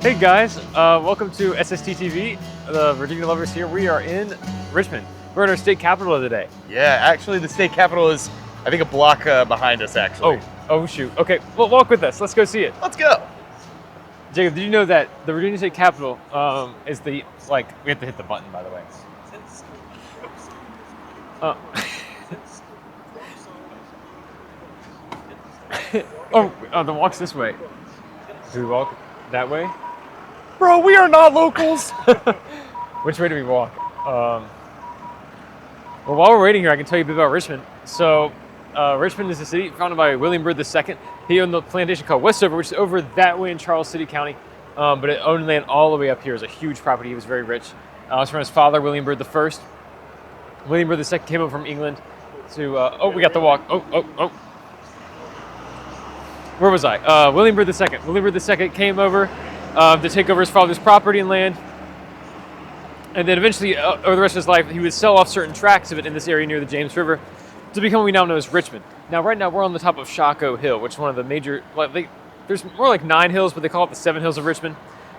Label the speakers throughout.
Speaker 1: Hey guys, welcome to SST TV, the Virginia Lovers here. We are in Richmond. We're in our state capital of the day.
Speaker 2: Yeah, actually the state capitol is, I think, a block behind us, actually.
Speaker 1: Oh shoot. Okay, well, walk with us. Let's go see it.
Speaker 2: Let's go.
Speaker 1: Jacob, did you know that the Virginia state capitol is the, we have to hit the button, by the way. The walk's this way. Do we walk that way?
Speaker 2: Bro, we are not locals.
Speaker 1: Which way do we walk? Well, while we're waiting here, I can tell you a bit about Richmond. So, Richmond is a city founded by William Byrd II. He owned the plantation called Westover, which is over that way in Charles City County. But it owned land all the way up here. It was a huge property. He was very rich. It was from his father, William Byrd I. William Byrd II came over from England to, we got the walk. Where was I? William Byrd II. William Byrd II came over to take over his father's property and land. And then eventually, over the rest of his life, he would sell off certain tracts of it in this area near the James River to become what we now know as Richmond. Now, right now, we're on the top of Shockoe Hill, which is one of the major, there's more like 9 hills, but they call it the 7 hills of Richmond.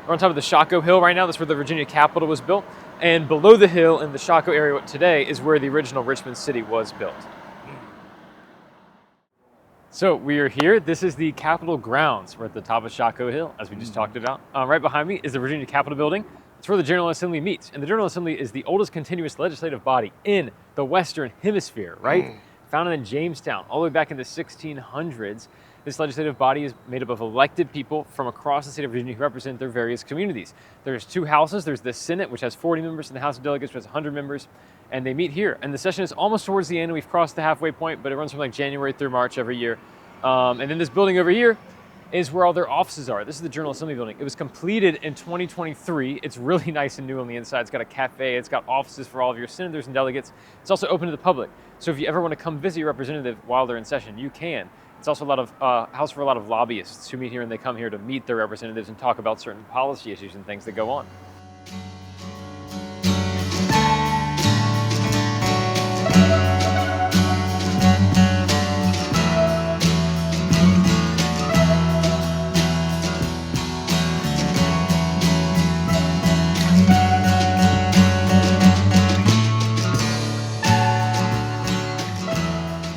Speaker 1: We're on top of the Shockoe Hill right now. That's where the Virginia Capitol was built. And below the hill in the Shockoe area today is where the original Richmond city was built. So we are here. This is the Capitol grounds. We're at the top of Shockoe Hill, as we just talked about. Right behind me is the Virginia Capitol building. It's where the General Assembly meets. And the General Assembly is the oldest continuous legislative body in the Western Hemisphere, right? Founded in Jamestown all the way back in the 1600s. This legislative body is made up of elected people from across the state of Virginia who represent their various communities. There's 2 houses. There's the Senate, which has 40 members, and the House of Delegates, which has 100 members. And they meet here. And the session is almost towards the end. We've crossed the halfway point, but it runs from January through March every year. And then this building over here is where all their offices are. This is the General Assembly building. It was completed in 2023. It's really nice and new on the inside. It's got a cafe. It's got offices for all of your senators and delegates. It's also open to the public. So if you ever want to come visit your representative while they're in session, you can. It's also a lot of house for a lot of lobbyists who meet here, and they come here to meet their representatives and talk about certain policy issues and things that go on.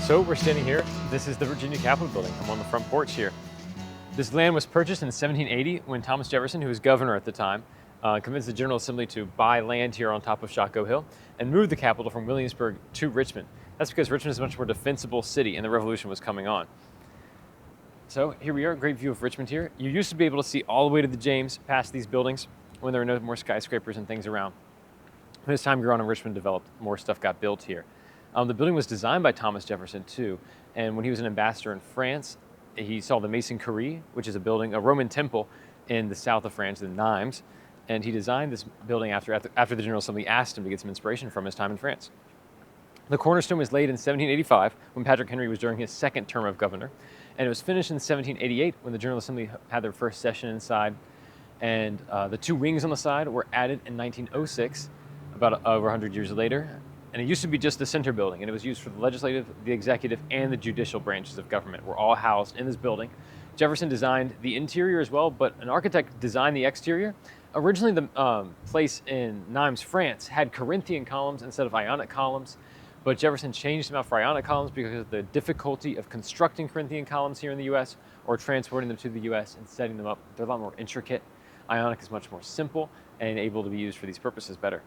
Speaker 1: So we're standing here. This is the Virginia Capitol building. I'm on the front porch here. This land was purchased in 1780 when Thomas Jefferson, who was governor at the time, convinced the General Assembly to buy land here on top of Shockoe Hill and move the capital from Williamsburg to Richmond. That's because Richmond is a much more defensible city and the Revolution was coming on. So here we are, great view of Richmond here. You used to be able to see all the way to the James past these buildings when there were no more skyscrapers and things around. When as time grew on and Richmond developed, more stuff got built here. The building was designed by Thomas Jefferson too, and when he was an ambassador in France, he saw the Maison Curie, which is a Roman temple in the south of France, in Nimes, and he designed this building after the General Assembly asked him to get some inspiration from his time in France. The cornerstone was laid in 1785 when Patrick Henry was during his 2nd term of governor, and it was finished in 1788 when the General Assembly had their first session inside, and the 2 wings on the side were added in 1906, about over 100 years later. And it used to be just the center building, and it was used for the legislative, the executive, and the judicial branches of government were all housed in this building. Jefferson designed the interior as well, but an architect designed the exterior. Originally, the place in Nimes, France, had Corinthian columns instead of Ionic columns, but Jefferson changed them out for Ionic columns because of the difficulty of constructing Corinthian columns here in the U.S. or transporting them to the U.S. and setting them up. They're a lot more intricate. Ionic is much more simple and able to be used for these purposes better.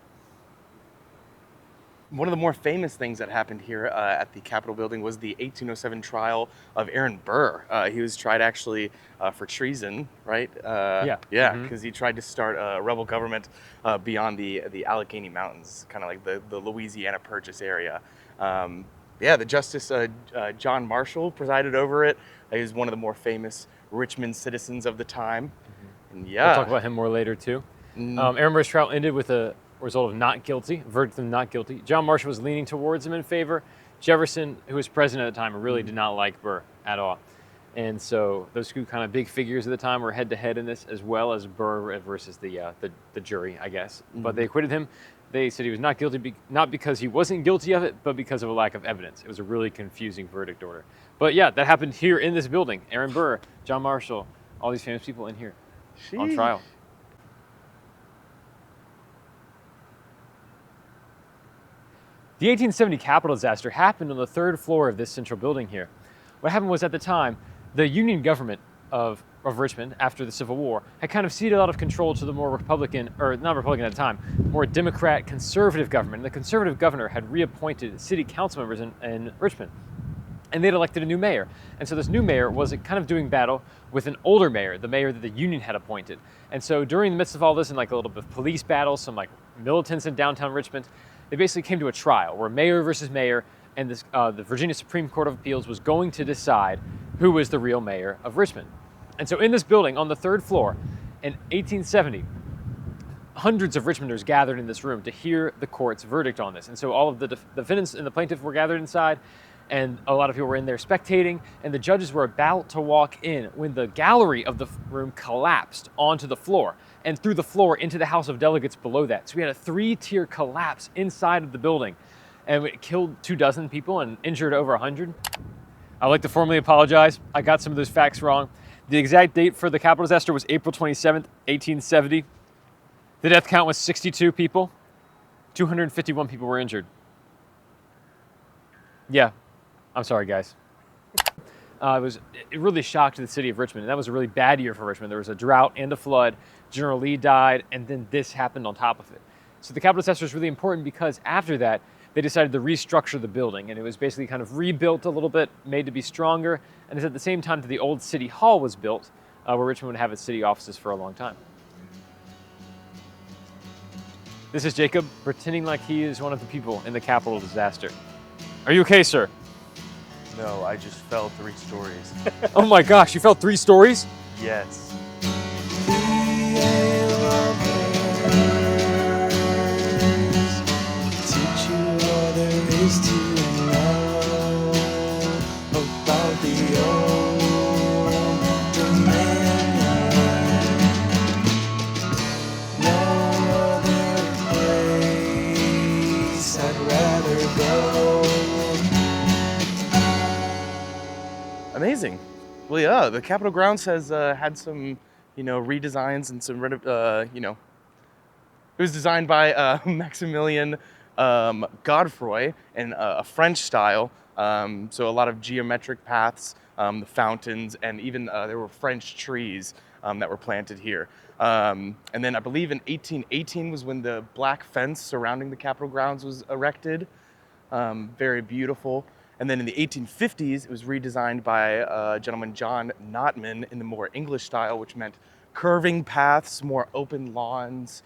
Speaker 2: One of the more famous things that happened here at the Capitol building was the 1807 trial of Aaron Burr. He was tried actually for treason, right?
Speaker 1: Yeah,
Speaker 2: because he tried to start a rebel government beyond the Allegheny Mountains, kind of like the Louisiana Purchase area. The Justice John Marshall presided over it. He was one of the more famous Richmond citizens of the time. And
Speaker 1: We'll talk about him more later too. Aaron Burr's trial ended with a result of not guilty, verdict of not guilty. John Marshall was leaning towards him in favor. Jefferson, who was president at the time, really did not like Burr at all. And so those 2 kind of big figures at the time were head to head in this, as well as Burr versus the jury, I guess. But they acquitted him. They said he was not guilty, not because he wasn't guilty of it, but because of a lack of evidence. It was a really confusing verdict order. But yeah, that happened here in this building. Aaron Burr, John Marshall, all these famous people in here on trial. The 1870 Capitol disaster happened on the 3rd floor of this central building here. What happened was, at the time, the Union government of Richmond, after the Civil War, had kind of ceded a lot of control to the more Republican, or not Republican at the time, more Democrat conservative government. And the conservative governor had reappointed city council members in Richmond. And they'd elected a new mayor. And so this new mayor was kind of doing battle with an older mayor, the mayor that the Union had appointed. And so during the midst of all this, and like a little bit of police battles, some like militants in downtown Richmond, they basically came to a trial where mayor versus mayor, and this, the Virginia Supreme Court of Appeals was going to decide who was the real mayor of Richmond. And so in this building on the 3rd floor in 1870, hundreds of Richmonders gathered in this room to hear the court's verdict on this. And so all of the defendants and the plaintiff were gathered inside, and a lot of people were in there spectating, and the judges were about to walk in when the gallery of the room collapsed onto the floor and through the floor into the House of Delegates below that. So we had a 3-tier collapse inside of the building, and it killed 24 people and injured over 100. I'd like to formally apologize. I got some of those facts wrong. The exact date for the Capitol disaster was April 27th, 1870. The death count was 62 people. 251 people were injured. Yeah, I'm sorry, guys. It really shocked the city of Richmond, and that was a really bad year for Richmond. There was a drought and a flood. General Lee died, and then this happened on top of it. So the Capitol disaster is really important because after that, they decided to restructure the building, and it was basically kind of rebuilt a little bit, made to be stronger, and it's at the same time that the old city hall was built, where Richmond would have its city offices for a long time. This is Jacob, pretending like he is one of the people in the Capitol disaster. Are you okay, sir?
Speaker 2: No, I just fell 3 stories.
Speaker 1: Oh my gosh, you fell 3 stories?
Speaker 2: Yes. Amazing. Well, yeah, the Capitol grounds has had some, redesigns and some, it was designed by Maximilian Godefroy in a French style. So a lot of geometric paths, the fountains, and even there were French trees that were planted here. And then I believe in 1818 was when the black fence surrounding the Capitol grounds was erected. Very beautiful. And then in the 1850s, it was redesigned by gentleman John Notman in the more English style, which meant curving paths, more open lawns,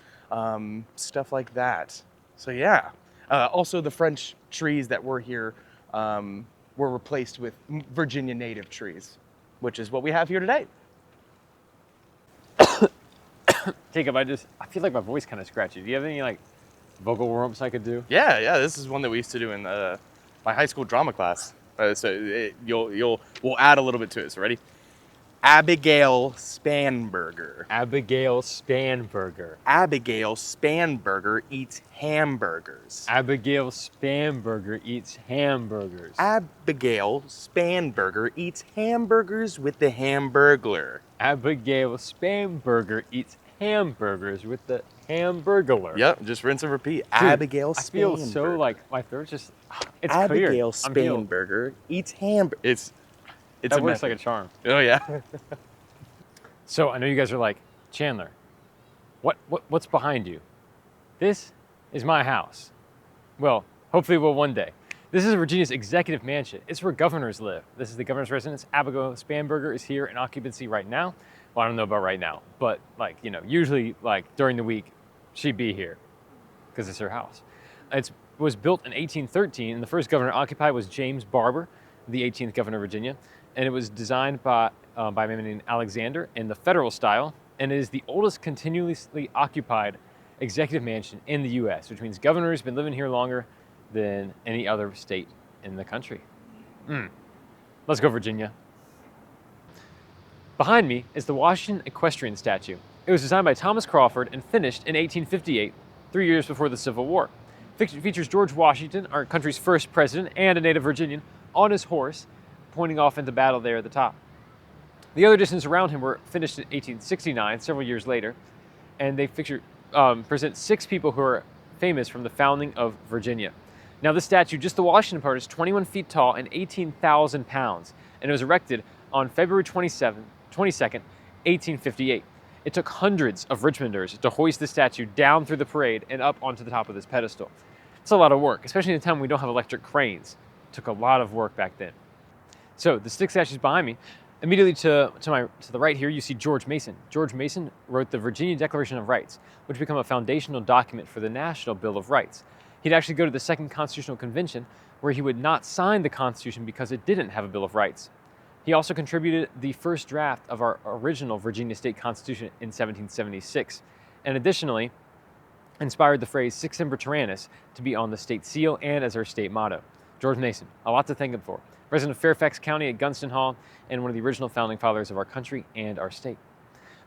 Speaker 2: stuff like that. So yeah. Also, the French trees that were here were replaced with Virginia native trees, which is what we have here today.
Speaker 1: Jacob, I feel like my voice kind of scratchy. Do you have any like vocal warm-ups I could do?
Speaker 2: Yeah. This is one that we used to do in my high school drama class. We'll add a little bit to it. So ready? Abigail Spanberger.
Speaker 1: Abigail Spanberger.
Speaker 2: Abigail Spanberger eats hamburgers.
Speaker 1: Abigail Spanberger eats hamburgers.
Speaker 2: Abigail Spanberger eats hamburgers with the Hamburglar.
Speaker 1: Abigail Spanberger eats hamburgers with the Hamburglar.
Speaker 2: Yep, just rinse and repeat.
Speaker 1: Dude,
Speaker 2: Abigail Spanberger.
Speaker 1: I feel so like my throat's just, it's
Speaker 2: Abigail
Speaker 1: clear.
Speaker 2: Spanberger eats hamburgers. It's
Speaker 1: that works like a charm.
Speaker 2: Oh yeah.
Speaker 1: So I know you guys are like, Chandler, what's behind you? This is my house. Well, hopefully it will one day. This is Virginia's executive mansion. It's where governors live. This is the governor's residence. Abigail Spanberger is here in occupancy right now. Well, I don't know about right now, but usually during the week, she'd be here because it's her house. It was built in 1813, and the first governor occupied was James Barber, the 18th governor of Virginia. And it was designed by a man named Alexander in the federal style, and it is the oldest continuously occupied executive mansion in the U.S., which means governors have been living here longer than any other state in the country. Let's go, Virginia. Behind me is the Washington equestrian statue. It was designed by Thomas Crawford and finished in 1858, 3 years before the Civil War. It features George Washington, our country's first president and a native Virginian, on his horse, pointing off into battle there at the top. The other additions around him were finished in 1869, several years later, and they present 6 people who are famous from the founding of Virginia. Now this statue, just the Washington part, is 21 feet tall and 18,000 pounds, and it was erected on February 22nd, 1858. It took hundreds of Richmonders to hoist the statue down through the parade and up onto the top of this pedestal. It's a lot of work, especially in a time when we don't have electric cranes. It took a lot of work back then. So the stick statues behind me, immediately to the right here, you see George Mason. George Mason wrote the Virginia Declaration of Rights, which became a foundational document for the National Bill of Rights. He'd actually go to the Second Constitutional Convention, where he would not sign the Constitution because it didn't have a Bill of Rights. He also contributed the first draft of our original Virginia State Constitution in 1776, and additionally inspired the phrase Sic Semper Tyrannis to be on the state seal and as our state motto. George Mason, a lot to thank him for. Resident of Fairfax County at Gunston Hall, and one of the original founding fathers of our country and our state.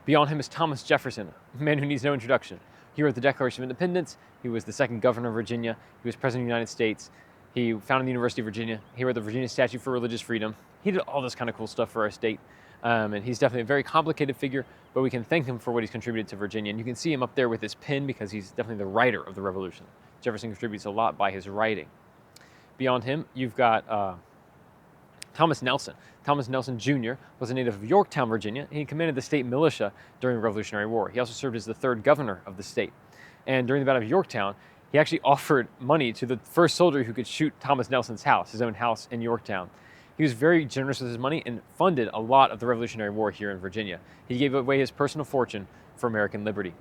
Speaker 1: Beyond him is Thomas Jefferson, a man who needs no introduction. He wrote the Declaration of Independence. He was the second governor of Virginia. He was president of the United States. He founded the University of Virginia. He wrote the Virginia Statute for Religious Freedom. He did all this kind of cool stuff for our state. And he's definitely a very complicated figure, but we can thank him for what he's contributed to Virginia. And you can see him up there with his pen because he's definitely the writer of the Revolution. Jefferson contributes a lot by his writing. Beyond him, you've got Thomas Nelson. Thomas Nelson Jr. was a native of Yorktown, Virginia, and he commanded the state militia during the Revolutionary War. He also served as the third governor of the state. And during the Battle of Yorktown, he actually offered money to the first soldier who could shoot Thomas Nelson's house, his own house in Yorktown. He was very generous with his money and funded a lot of the Revolutionary War here in Virginia. He gave away his personal fortune for American liberty.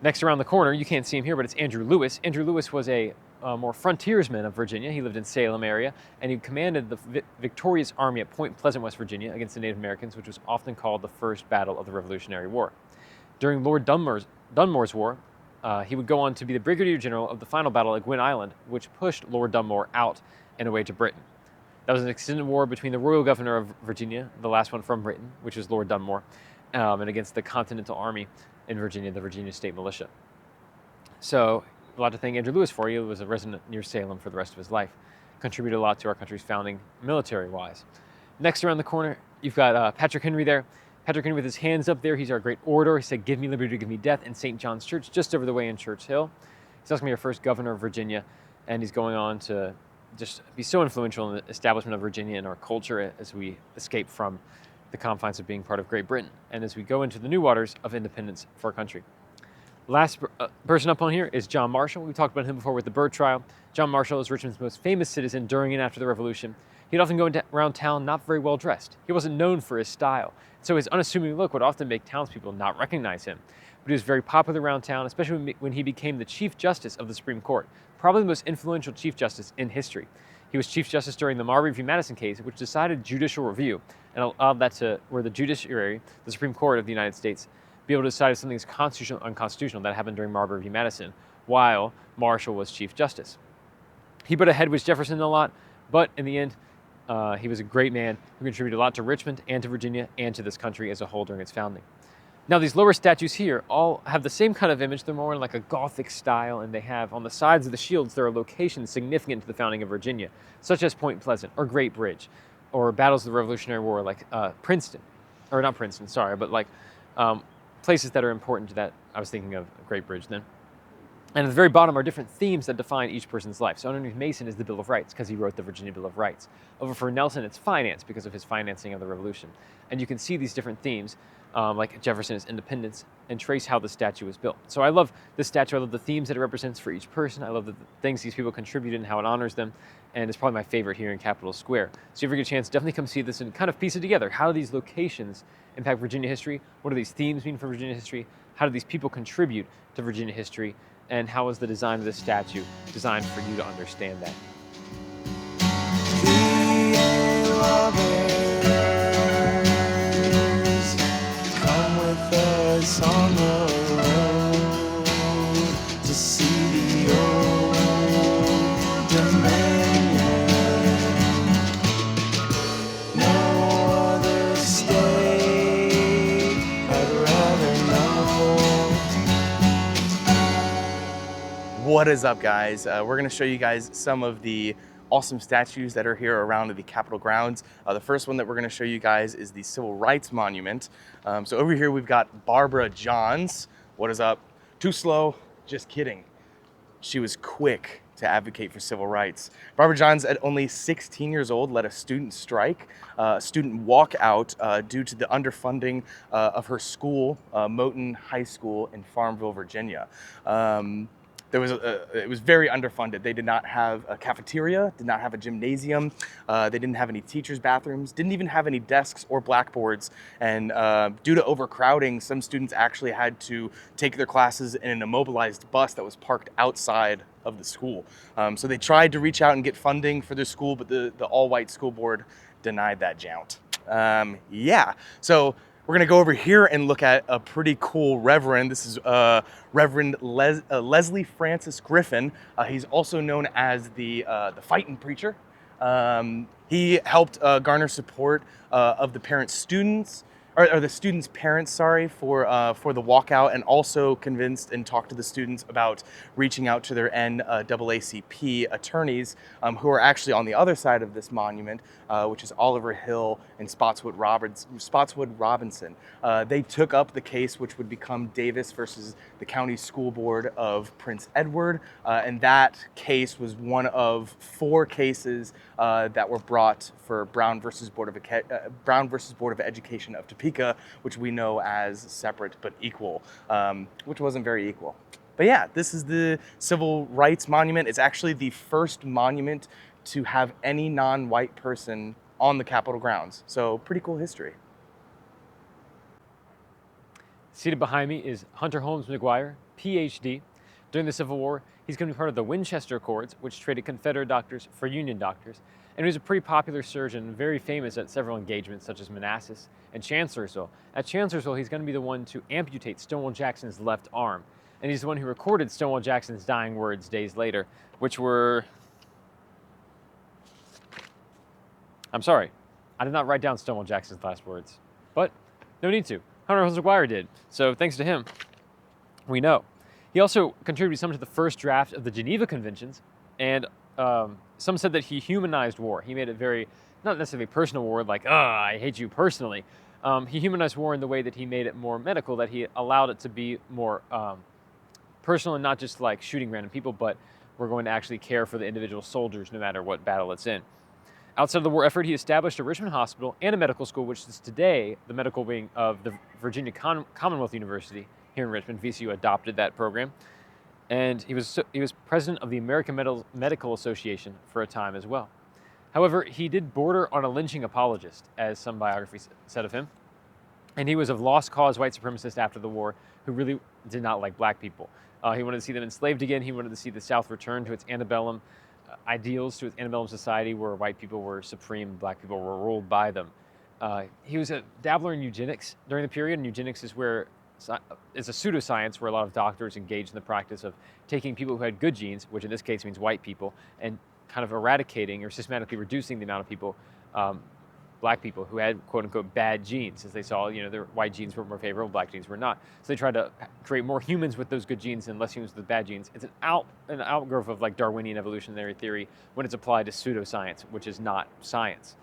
Speaker 1: Next around the corner, you can't see him here, but it's Andrew Lewis. Andrew Lewis was a more frontiersman of Virginia. He lived in Salem area, and he commanded the victorious army at Point Pleasant, West Virginia, against the Native Americans, which was often called the first battle of the Revolutionary War. During Lord Dunmore's War, he would go on to be the brigadier general of the final battle at Gwynn Island, which pushed Lord Dunmore out and away to Britain. That was an extended war between the royal governor of Virginia, the last one from Britain, which was Lord Dunmore, and against the Continental Army in Virginia, the Virginia State Militia. So, a lot to thank Andrew Lewis for. He was a resident near Salem for the rest of his life. Contributed a lot to our country's founding military-wise. Next around the corner, you've got Patrick Henry there. Patrick Henry with his hands up there. He's our great orator. He said, "Give me liberty to give me death," in St. John's Church, just over the way in Church Hill. He's also going to be our first governor of Virginia, and he's going on to just be so influential in the establishment of Virginia and our culture as we escape from the confines of being part of Great Britain and as we go into the new waters of independence for our country. Last person up on here is John Marshall. We talked about him before with the Byrd trial. John Marshall is Richmond's most famous citizen during and after the Revolution. He'd often go around town not very well dressed. He wasn't known for his style, so his unassuming look would often make townspeople not recognize him. But he was very popular around town, especially when he became the Chief Justice of the Supreme Court, probably the most influential Chief Justice in history. He was Chief Justice during the Marbury v. Madison case, which decided judicial review and allowed that to where the judiciary, the Supreme Court of the United States, be able to decide if something is constitutional or unconstitutional. That happened during Marbury v. Madison, while Marshall was Chief Justice. He put ahead with Jefferson a lot, but in the end, he was a great man who contributed a lot to Richmond and to Virginia and to this country as a whole during its founding. Now, these lower statues here all have the same kind of image. They're more in like a Gothic style, and they have on the sides of the shields, there are locations significant to the founding of Virginia, such as Point Pleasant or Great Bridge, or battles of the Revolutionary War like Princeton, or not Princeton, sorry, but like places that are important to that. I was thinking of Great Bridge then. And at the very bottom are different themes that define each person's life. So underneath Mason is the Bill of Rights, because he wrote the Virginia Bill of Rights. Over for Nelson, it's finance, because of his financing of the Revolution. And you can see these different themes, like Jefferson's independence, and trace how the statue was built. So I love this statue. I love the themes that it represents for each person. I love the things these people contributed and how it honors them. And it's probably my favorite here in Capitol Square. So if you ever get a chance, definitely come see this and kind of piece it together. How do these locations impact Virginia history? What do these themes mean for Virginia history? How do these people contribute to Virginia history? And how is the design of this statue designed for you to understand that? Come with us on the road to see the old dominion. No other state I'd rather know.
Speaker 2: What is up, guys? We're going to show you guys some of the awesome statues that are here around the Capitol grounds. The first one that we're going to show you guys is the Civil Rights Monument. So over here we've got Barbara Johns. What is up? Too slow? Just kidding. She was quick to advocate for civil rights. Barbara Johns, at only 16 years old, led a student strike, a student walkout due to the underfunding of her school, Moton High School in Farmville, Virginia. It was very underfunded. They did not have a cafeteria, did not have a gymnasium, they didn't have any teachers' bathrooms, didn't even have any desks or blackboards, and due to overcrowding, some students actually had to take their classes in an immobilized bus that was parked outside of the school. So they tried to reach out and get funding for their school, but the all-white school board denied that jaunt. So we're going to go over here and look at a pretty cool reverend. This is Reverend Leslie Francis Griffin. He's also known as the fighting preacher. He helped garner support of the students' parents, sorry, for the walkout, and also convinced and talked to the students about reaching out to their NAACP attorneys, who are actually on the other side of this monument, which is Oliver Hill and Spotswood Robinson. They took up the case, which would become Davis versus the County School Board of Prince Edward, and that case was one of 4 cases that were brought for Brown versus Board of Education of Topeka, which we know as separate but equal, which wasn't very equal. But yeah, this is the Civil Rights Monument. It's actually the first monument to have any non-white person on the Capitol grounds. So pretty cool history.
Speaker 1: Seated behind me is Hunter Holmes McGuire, PhD. During the Civil War, he's going to be part of the Winchester Accords, which traded Confederate doctors for Union doctors. And he was a pretty popular surgeon, very famous at several engagements such as Manassas and Chancellorsville. At Chancellorsville, he's going to be the one to amputate Stonewall Jackson's left arm. And he's the one who recorded Stonewall Jackson's dying words days later, which were... I'm sorry, I did not write down Stonewall Jackson's last words, but no need to. Hunter Holmes McGuire did, so thanks to him, we know. He also contributed some to the first draft of the Geneva Conventions, and some said that he humanized war. He made it very, not necessarily personal war, like, I hate you personally. He humanized war in the way that he made it more medical, that he allowed it to be more personal and not just like shooting random people, but we're going to actually care for the individual soldiers no matter what battle it's in. Outside of the war effort, he established a Richmond hospital and a medical school, which is today the medical wing of the Virginia Commonwealth University here in Richmond. VCU adopted that program. And he was president of the American Medical Association for a time as well. However, he did border on a lynching apologist, as some biographies said of him. And he was a lost cause white supremacist after the war who really did not like black people. He wanted to see them enslaved again. He wanted to see the South return to its antebellum ideals, to its antebellum society where white people were supreme, black people were ruled by them. He was a dabbler in eugenics during the period, and eugenics is where it's a pseudoscience where a lot of doctors engage in the practice of taking people who had good genes, which in this case means white people, and kind of eradicating or systematically reducing the amount of people, black people, who had quote-unquote bad genes, as they saw, their white genes were more favorable, black genes were not. So they tried to create more humans with those good genes and less humans with bad genes. It's an outgrowth of like Darwinian evolutionary theory when it's applied to pseudoscience, which is not science.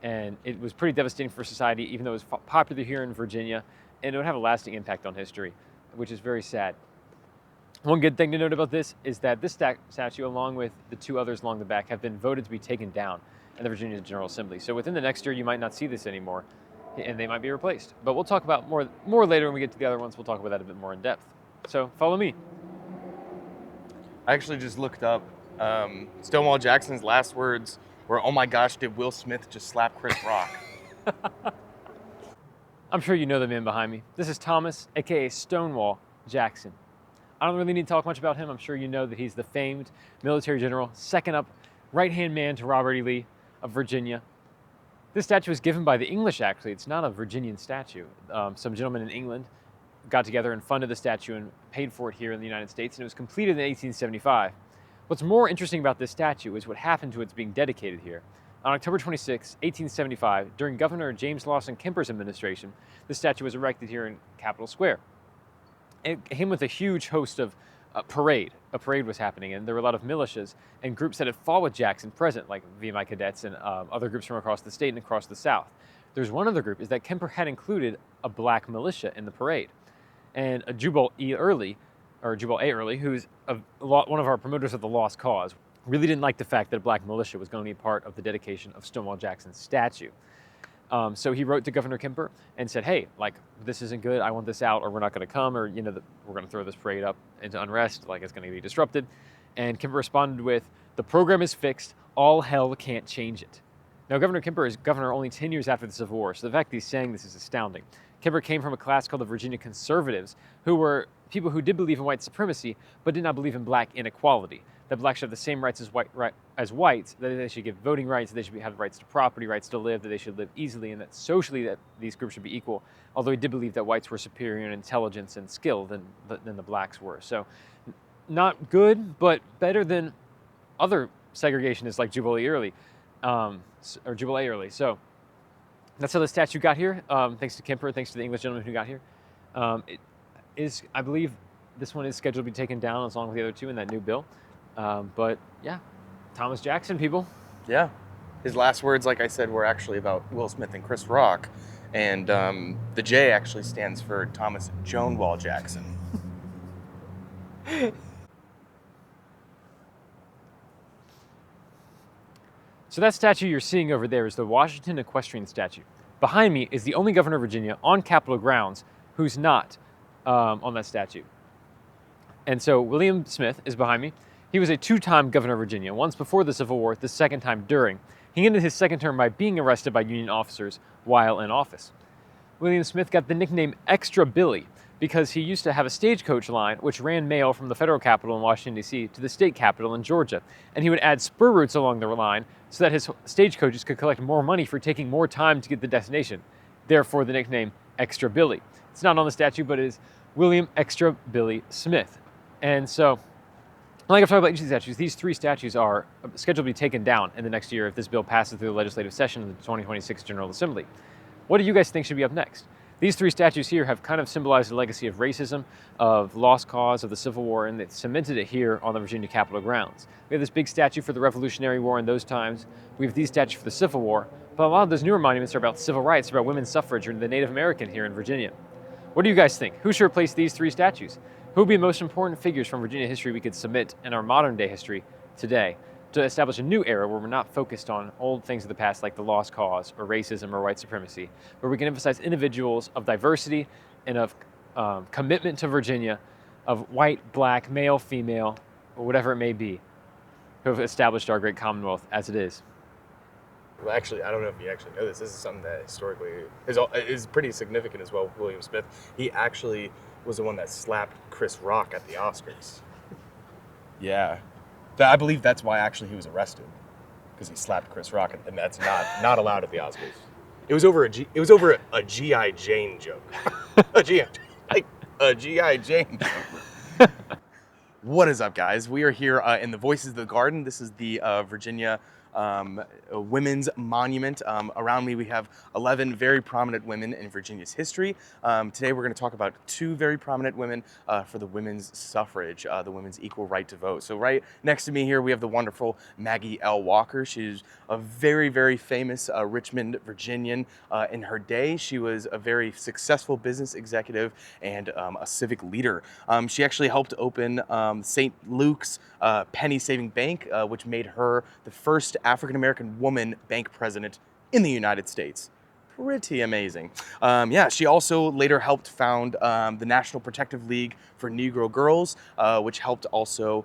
Speaker 1: And it was pretty devastating for society, even though it was popular here in Virginia, and it would have a lasting impact on history, which is very sad. One good thing to note about this is that this statue, along with the 2 others along the back, have been voted to be taken down in the Virginia General Assembly. So within the next year, you might not see this anymore, and they might be replaced. But we'll talk about more later when we get to the other ones. We'll talk about that a bit more in depth. So follow me.
Speaker 2: I actually just looked up Stonewall Jackson's last words were, "Oh my gosh, did Will Smith just slap Chris Rock?"
Speaker 1: I'm sure you know the man behind me. This is Thomas, aka Stonewall Jackson. I don't really need to talk much about him. I'm sure you know that he's the famed military general, second up right-hand man to Robert E. Lee of Virginia. This statue was given by the English, actually. It's not a Virginian statue. Some gentlemen in England got together and funded the statue and paid for it here in the United States, and it was completed in 1875. What's more interesting about this statue is what happened to its being dedicated here. On October 26, 1875, during Governor James Lawson Kemper's administration, the statue was erected here in Capitol Square. It came with a huge host of parade. A parade was happening, and there were a lot of militias and groups that had fought with Jackson present, like VMI cadets and other groups from across the state and across the South. There's one other group, is that Kemper had included a black militia in the parade. And Jubal E. Early or Jubal A. Early, who's one of our promoters of the Lost Cause, really didn't like the fact that a black militia was going to be part of the dedication of Stonewall Jackson's statue. So he wrote to Governor Kemper and said, hey, like, this isn't good. I want this out, or we're not going to come, or, we're going to throw this parade up into unrest, like it's going to be disrupted. And Kemper responded with, the program is fixed. All hell can't change it. Now, Governor Kemper is governor only 10 years after the Civil War, so the fact that he's saying this is astounding. Kemper came from a class called the Virginia Conservatives, who were people who did believe in white supremacy, but did not believe in black inequality. That blacks should have the same rights as whites, that they should get voting rights, that they should have rights to property, rights to live, that they should live easily, and that socially that these groups should be equal, although he did believe that whites were superior in intelligence and skill than the blacks were. So not good, but better than other segregationists like Jubal A. Early. So that's how the statue got here. Thanks to Kemper, thanks to the English gentleman who got here. It is, I believe, this one is scheduled to be taken down along with the other two in that new bill. But yeah, Thomas Jackson, people.
Speaker 2: Yeah. His last words, like I said, were actually about Will Smith and Chris Rock. And the J actually stands for Thomas Stonewall Jackson.
Speaker 1: So that statue you're seeing over there is the Washington equestrian statue. Behind me is the only governor of Virginia on Capitol grounds who's not on that statue. And so William Smith is behind me. He was a two-time governor of Virginia, once before the Civil War, the second time during. He ended his second term by being arrested by Union officers while in office. William Smith got the nickname Extra Billy because he used to have a stagecoach line which ran mail from the federal capital in Washington, D.C. to the state capital in Georgia. And he would add spur routes along the line so that his stagecoaches could collect more money for taking more time to get to the destination. Therefore, the nickname Extra Billy. It's not on the statue, but it is William Extra Billy Smith. And so, like I've talked about each of these statues, these three statues are scheduled to be taken down in the next year if this bill passes through the legislative session of the 2026 General Assembly. What do you guys think should be up next? These three statues here have kind of symbolized the legacy of racism, of lost cause, of the Civil War, and they cemented it here on the Virginia Capitol grounds. We have this big statue for the Revolutionary War in those times. We have these statues for the Civil War, but a lot of those newer monuments are about civil rights, about women's suffrage, or the Native American here in Virginia. What do you guys think? Who should replace these three statues? Who would be the most important figures from Virginia history we could submit in our modern day history today to establish a new era where we're not focused on old things of the past like the lost cause or racism or white supremacy, where we can emphasize individuals of diversity and of commitment to Virginia, of white, black, male, female, or whatever it may be, who have established our great Commonwealth as it is?
Speaker 2: Well, actually, I don't know if you actually know this. This is something that historically is pretty significant as well with William Smith. He actually was the one that slapped Chris Rock at the Oscars. Yeah. I believe that's why actually he was arrested, because he slapped Chris Rock, and that's not allowed at the Oscars. It was over a G.I. Jane joke. a G.I. Jane joke. What is up, guys? We are here in the Voices of the Garden. This is the Virginia Women's Monument. Around me we have 11 very prominent women in Virginia's history. Today we're going to talk about two very prominent women for the women's suffrage, the women's equal right to vote. So right next to me here we have the wonderful Maggie L. Walker. She's a very, very famous Richmond Virginian. In her day, she was a very successful business executive and a civic leader. She actually helped open St. Luke's Penny Saving Bank, which made her the first African-American woman bank president in the United States. Pretty amazing. She also later helped found the National Protective League for Negro Girls, which helped also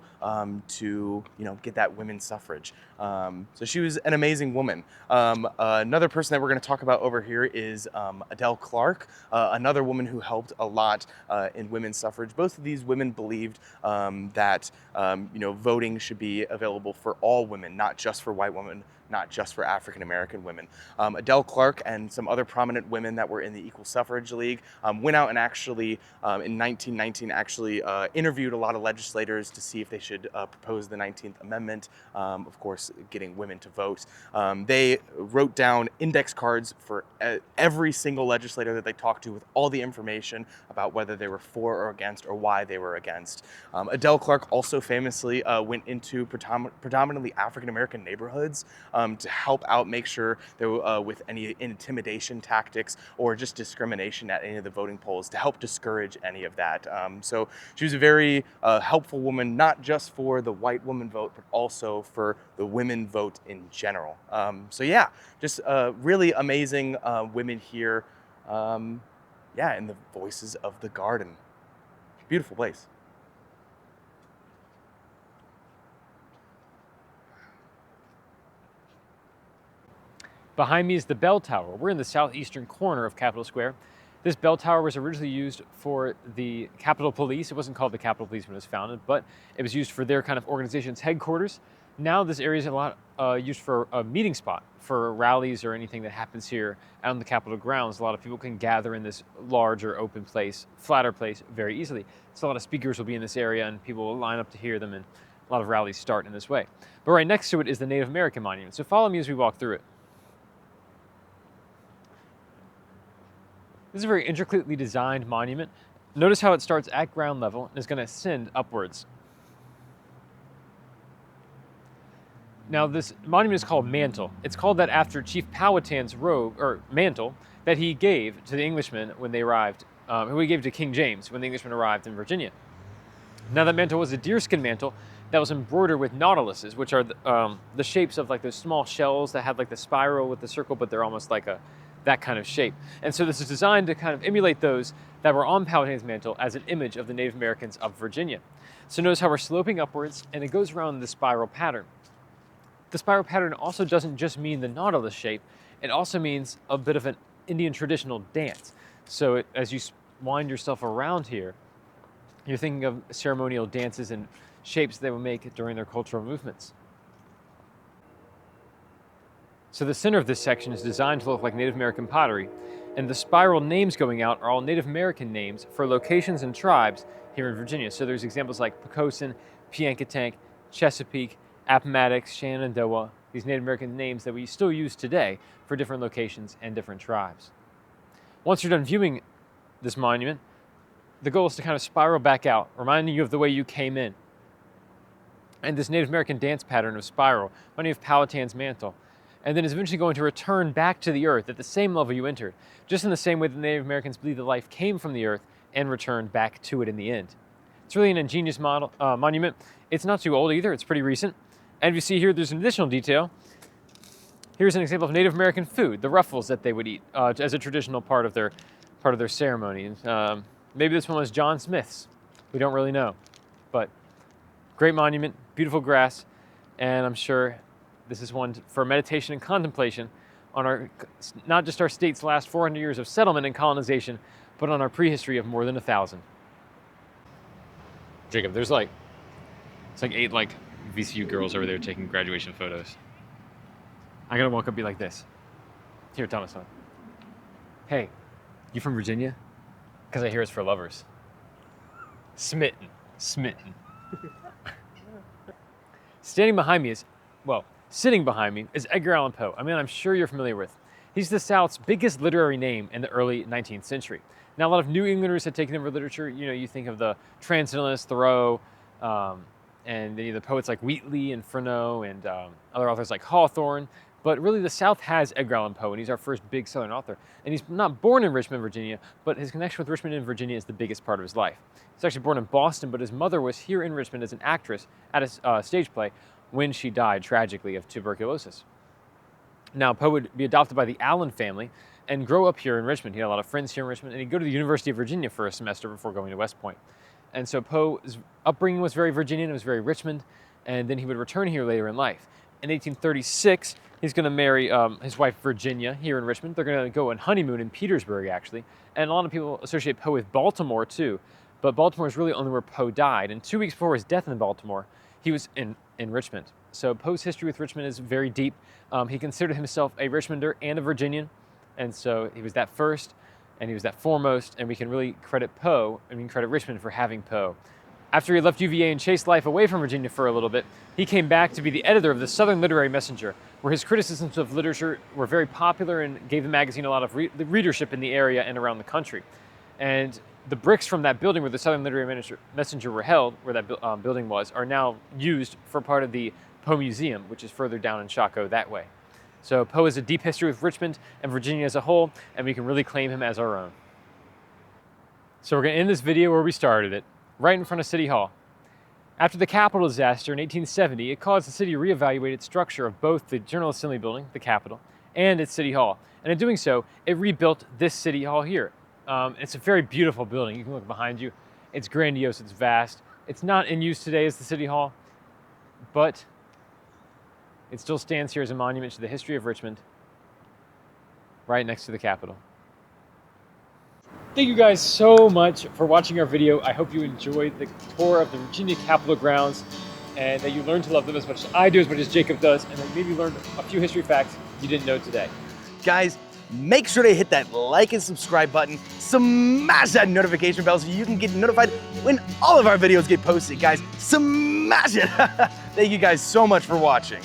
Speaker 2: to get that women's suffrage. So she was an amazing woman. Another person that we're going to talk about over here is Adele Clark, another woman who helped a lot in women's suffrage. Both of these women believed that voting should be available for all women, not just for white women, not just for African-American women. Adele Clark and some other prominent women that were in the Equal Suffrage League went out and actually, in 1919, interviewed a lot of legislators to see if they should propose the 19th Amendment, of course, getting women to vote. They wrote down index cards for every single legislator that they talked to with all the information about whether they were for or against or why they were against. Adele Clark also famously went into predominantly African-American neighborhoods to help out, make sure there with any intimidation tactics or just discrimination at any of the voting polls to help discourage any of that. So So she was a very helpful woman, not just for the white woman vote, but also for the women vote in general. So yeah, just really amazing women here. Yeah, and the voices of the garden. Beautiful place.
Speaker 1: Behind me is the bell tower. We're in the southeastern corner of Capitol Square. This bell tower was originally used for the Capitol Police. It wasn't called the Capitol Police when it was founded, but it was used for their kind of organization's headquarters. Now this area is a lot used for a meeting spot for rallies or anything that happens here out on the Capitol grounds. A lot of people can gather in this larger open place, flatter place very easily. So a lot of speakers will be in this area and people will line up to hear them, and a lot of rallies start in this way. But right next to it is the Native American Monument. So follow me as we walk through it. This is a very intricately designed monument. Notice how it starts at ground level and is going to ascend upwards. Now this monument is called Mantle. It's called that after Chief Powhatan's robe, or mantle, that he gave to the Englishmen when they arrived, who he gave to King James when the Englishmen arrived in Virginia. Now that mantle was a deerskin mantle that was embroidered with nautiluses, which are the shapes of like those small shells that have like the spiral with the circle, but they're almost like that kind of shape. And so this is designed to kind of emulate those that were on Powhatan's mantle as an image of the Native Americans of Virginia. So notice how we're sloping upwards and it goes around the spiral pattern. The spiral pattern also doesn't just mean the nautilus shape, it also means a bit of an Indian traditional dance. So as you wind yourself around here, you're thinking of ceremonial dances and shapes they would make during their cultural movements. So the center of this section is designed to look like Native American pottery, and the spiral names going out are all Native American names for locations and tribes here in Virginia. So there's examples like Poquoson, Piankatank, Chesapeake, Appomattox, Shenandoah, these Native American names that we still use today for different locations and different tribes. Once you're done viewing this monument, the goal is to kind of spiral back out, reminding you of the way you came in. And this Native American dance pattern of spiral, reminding you of Powhatan's mantle, and then is eventually going to return back to the earth at the same level you entered, just in the same way that Native Americans believe that life came from the earth and returned back to it in the end. It's really an ingenious monument. It's not too old either, it's pretty recent. And if you see here, there's an additional detail. Here's an example of Native American food, the ruffles that they would eat as a traditional part of their ceremony. Maybe this one was John Smith's. We don't really know. But great monument, beautiful grass, and I'm sure this is one for meditation and contemplation on not just our state's last 400 years of settlement and colonization, but on our prehistory of more than 1,000. Jacob, it's like 8 VCU girls over there taking graduation photos. I gotta walk up and be like this. Here, Thomas. Hey, you from Virginia? Because I hear it's for lovers. Smitten. Sitting behind me is Edgar Allan Poe. I mean, I'm sure you're familiar with. He's the South's biggest literary name in the early 19th century. Now, a lot of New Englanders have taken over literature. You know, you think of the Transcendentalists, Thoreau, and the poets like Wheatley and Freneau and other authors like Hawthorne. But really, the South has Edgar Allan Poe, and he's our first big Southern author. And he's not born in Richmond, Virginia, but his connection with Richmond and Virginia is the biggest part of his life. He's actually born in Boston, but his mother was here in Richmond as an actress at a stage play when she died tragically of tuberculosis. Now, Poe would be adopted by the Allen family and grow up here in Richmond. He had a lot of friends here in Richmond, and he'd go to the University of Virginia for a semester before going to West Point. And so Poe's upbringing was very Virginian, it was very Richmond, and then he would return here later in life. In 1836, he's going to marry his wife Virginia here in Richmond. They're going to go on honeymoon in Petersburg, actually. And a lot of people associate Poe with Baltimore, too. But Baltimore is really only where Poe died. And 2 weeks before his death in Baltimore, he was in Richmond. So Poe's history with Richmond is very deep. He considered himself a Richmonder and a Virginian. And so he was that first, and he was that foremost. And we can really credit Richmond for having Poe. After he left UVA and chased life away from Virginia for a little bit, he came back to be the editor of the Southern Literary Messenger, where his criticisms of literature were very popular and gave the magazine a lot of readership in the area and around the country. And the bricks from that building where the Southern Literary Messenger were held, where that building was, are now used for part of the Poe Museum, which is further down in Chaco that way. So Poe has a deep history with Richmond and Virginia as a whole, and we can really claim him as our own. So we're going to end this video where we started it, right in front of City Hall. After the Capitol disaster in 1870, it caused the city to reevaluate its structure of both the General Assembly building, the Capitol, and its City Hall. And in doing so, it rebuilt this City Hall here. It's a very beautiful building. You can look behind you. It's grandiose, it's vast. It's not in use today as the City Hall, but it still stands here as a monument to the history of Richmond, right next to the Capitol. Thank you guys so much for watching our video. I hope you enjoyed the tour of the Virginia Capitol grounds and that you learned to love them as much as I do, as much as Jacob does, and that maybe learned a few history facts you didn't know today.
Speaker 2: Guys, make sure to hit that like and subscribe button, smash that notification bell so you can get notified when all of our videos get posted. Guys, smash it! Thank you guys so much for watching.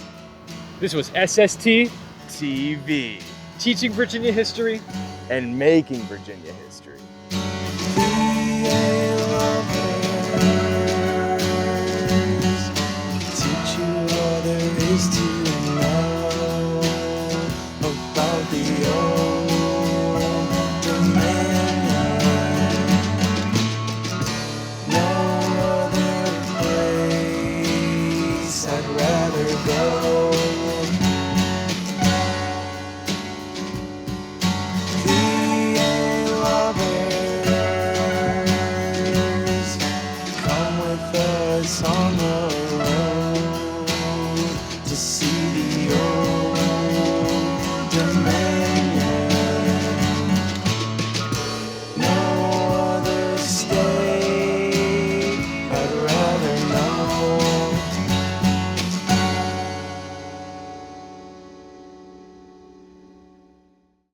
Speaker 1: This was SST
Speaker 2: TV.
Speaker 1: Teaching Virginia history
Speaker 2: And making Virginia history.